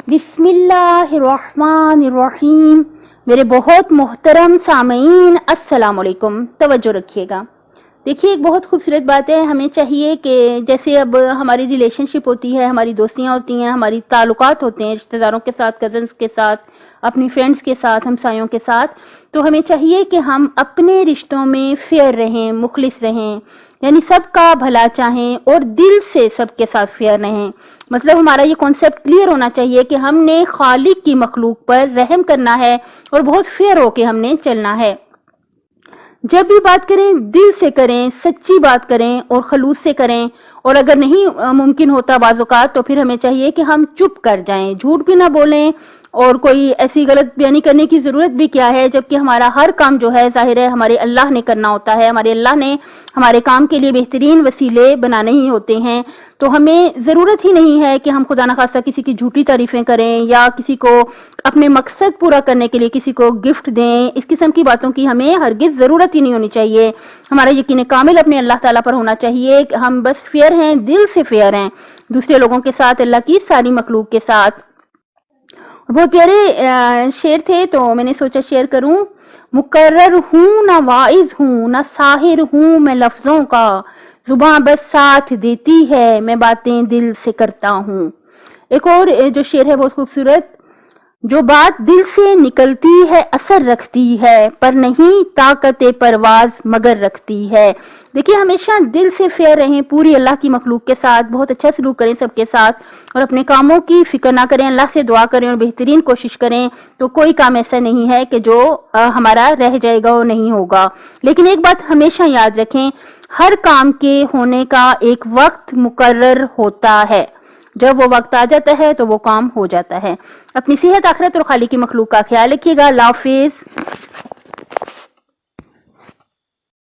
بسم اللہ الرحمن الرحیم۔ میرے بہت محترم سامعین السلام علیکم، توجہ رکھیے گا۔ دیکھیے ایک بہت خوبصورت بات ہے، ہمیں چاہیے کہ جیسے اب ہماری ریلیشن شپ ہوتی ہے، ہماری دوستیاں ہوتی ہیں، ہماری تعلقات ہوتے ہیں رشتہ داروں کے ساتھ، کزنس کے ساتھ، اپنی فرینڈز کے ساتھ، ہمسایوں کے ساتھ، تو ہمیں چاہیے کہ ہم اپنے رشتوں میں فیئر رہیں، مخلص رہیں، یعنی سب کا بھلا چاہیں اور دل سے سب کے ساتھ فیئر رہیں۔ مطلب ہمارا یہ کانسیپٹ کلیئر ہونا چاہیے کہ ہم نے خالق کی مخلوق پر رحم کرنا ہے اور بہت فیئر ہو کے ہم نے چلنا ہے۔ جب بھی بات کریں دل سے کریں، سچی بات کریں اور خلوص سے کریں، اور اگر نہیں ممکن ہوتا بعض اوقات تو پھر ہمیں چاہیے کہ ہم چپ کر جائیں، جھوٹ بھی نہ بولیں، اور کوئی ایسی غلط بیانی کرنے کی ضرورت بھی کیا ہے، جبکہ ہمارا ہر کام جو ہے ظاہر ہے ہمارے اللہ نے کرنا ہوتا ہے، ہمارے اللہ نے ہمارے کام کے لیے بہترین وسیلے بنانے ہی ہوتے ہیں، تو ہمیں ضرورت ہی نہیں ہے کہ ہم خدا نخواستہ کسی کی جھوٹی تعریفیں کریں یا کسی کو اپنے مقصد پورا کرنے کے لیے کسی کو گفٹ دیں۔ اس قسم کی باتوں کی ہمیں ہرگز ضرورت ہی نہیں ہونی چاہیے۔ ہمارا یقین کامل اپنے اللہ تعالیٰ پر ہونا چاہیے کہ ہم بس فیئر ہیں، دل سے فیئر ہیں دوسرے لوگوں کے ساتھ، اللہ کی ساری مخلوق کے ساتھ۔ بہت پیارے شعر تھے تو میں نے سوچا شیئر کروں۔ مقرر ہوں نہ واعظ ہوں نہ ساحر ہوں میں لفظوں کا، زباں بس ساتھ دیتی ہے میں باتیں دل سے کرتا ہوں۔ ایک اور جو شعر ہے بہت خوبصورت، جو بات دل سے نکلتی ہے اثر رکھتی ہے، پر نہیں طاقت پرواز مگر رکھتی ہے۔ دیکھیے ہمیشہ دل سے فیئر رہیں پوری اللہ کی مخلوق کے ساتھ، بہت اچھا سلوک کریں سب کے ساتھ، اور اپنے کاموں کی فکر نہ کریں، اللہ سے دعا کریں اور بہترین کوشش کریں، تو کوئی کام ایسا نہیں ہے کہ جو ہمارا رہ جائے گا اور نہیں ہوگا۔ لیکن ایک بات ہمیشہ یاد رکھیں، ہر کام کے ہونے کا ایک وقت مقرر ہوتا ہے، جب وہ وقت آ جاتا ہے تو وہ کام ہو جاتا ہے۔ اپنی صحت، آخرت اور خالق کی مخلوق کا خیال رکھیے گا۔ اللہ حافظ۔